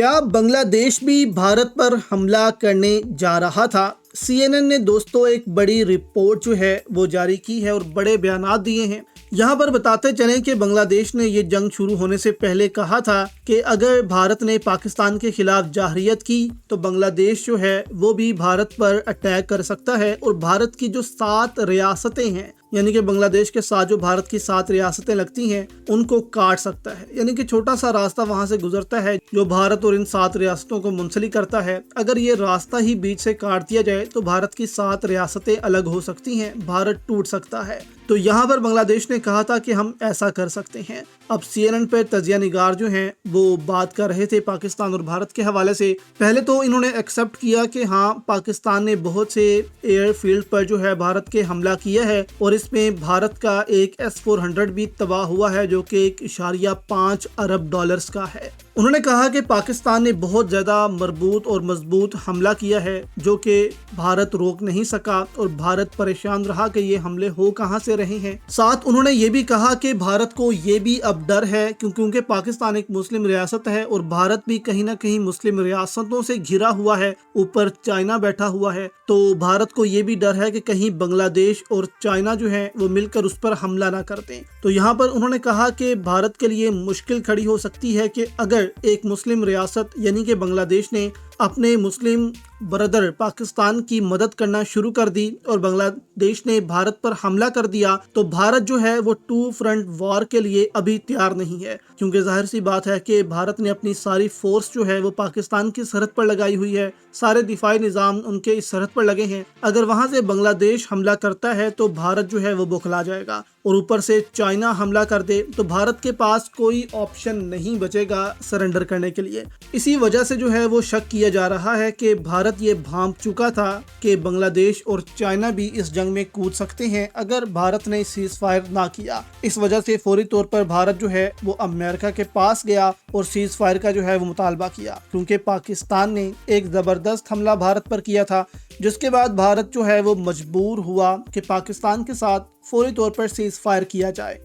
क्या बांग्लादेश भी भारत पर हमला करने जा रहा था? CNN ने दोस्तों एक बड़ी रिपोर्ट जो है वो जारी की है और बड़े बयानात दिए हैं। यहाँ पर बताते चलें कि बांग्लादेश ने ये जंग शुरू होने से पहले कहा था कि अगर भारत ने पाकिस्तान के खिलाफ जारहियत की तो बांग्लादेश जो है वो भी भारत पर अटैक कर सकता है और भारत की जो 7 रियासतें हैं, यानी कि बांग्लादेश के साथ जो भारत की 7 रियासतें लगती हैं, उनको काट सकता है। यानी कि छोटा सा रास्ता वहां से गुजरता है जो भारत और इन 7 रियासतों को मुंसलिक करता है। अगर ये रास्ता ही बीच से काट दिया जाए तो भारत की 7 रियासतें अलग हो सकती हैं, भारत टूट सकता है। तो यहाँ पर बांग्लादेश ने कहा था कि हम ऐसा कर सकते हैं। अब CNN पे तजिया निगार जो हैं वो बात कर रहे थे पाकिस्तान और भारत के हवाले से। पहले तो इन्होंने एक्सेप्ट किया कि हाँ, पाकिस्तान ने बहुत से एयरफील्ड पर जो है भारत के हमला किया है और इसमें भारत का एक S-400 भी तबाह हुआ है जो कि 1.5 अरब डॉलर्स का है। उन्होंने कहा कि पाकिस्तान ने बहुत ज़्यादा मजबूत और मजबूत हमला किया है जो कि भारत रोक नहीं सका और भारत परेशान रहा कि ये हमले हो कहां से रहे हैं। साथ उन्होंने ये भी कहा कि भारत को ये भी अब डर है क्योंकि पाकिस्तान एक मुस्लिम रियासत है और भारत भी कहीं ना कहीं मुस्लिम रियासतों से घिरा हुआ है, ऊपर चाइना बैठा हुआ है। तो भारत को ये भी डर है कि कहीं बांग्लादेश और चाइना जो है वो मिलकर उस पर हमला ना कर दें। तो यहाँ पर उन्होंने कहा कि भारत के लिए मुश्किल खड़ी हो सकती है कि अगर एक मुस्लिम रियासत यानी कि बांग्लादेश ने अपने मुस्लिम ब्रदर पाकिस्तान की मदद करना शुरू कर दी और बांग्लादेश ने भारत पर हमला कर दिया तो भारत जो है वो 2 फ्रंट वॉर के लिए अभी तैयार नहीं है, क्योंकि जाहिर सी बात है कि भारत ने अपनी सारी फोर्स जो है वो पाकिस्तान की सरहद पर लगाई हुई है, सारे दिफाई निज़ाम उनके इस सरहद पर लगे हैं। अगर वहां से बांग्लादेश हमला करता है तो भारत जो है वो बौखला जाएगा और ऊपर से चाइना हमला कर दे तो भारत के पास कोई ऑप्शन नहीं बचेगा सरेंडर करने के लिए। इसी वजह से जो है वो शक किया जा रहा है कि भारत ये भांप चुका था कि बांग्लादेश और चाइना भी इस जंग में कूद सकते हैं अगर भारत ने सीज फायर ना किया। इस वजह से फौरी तौर पर भारत जो है वो अमेरिका के पास गया और सीज फायर का जो है वो मुतालबा किया, क्योंकि पाकिस्तान ने एक जबरदस्त हमला भारत पर किया था जिसके बाद भारत जो है वो मजबूर हुआ कि पाकिस्तान के साथ फौरी तौर पर सीज फायर किया जाए।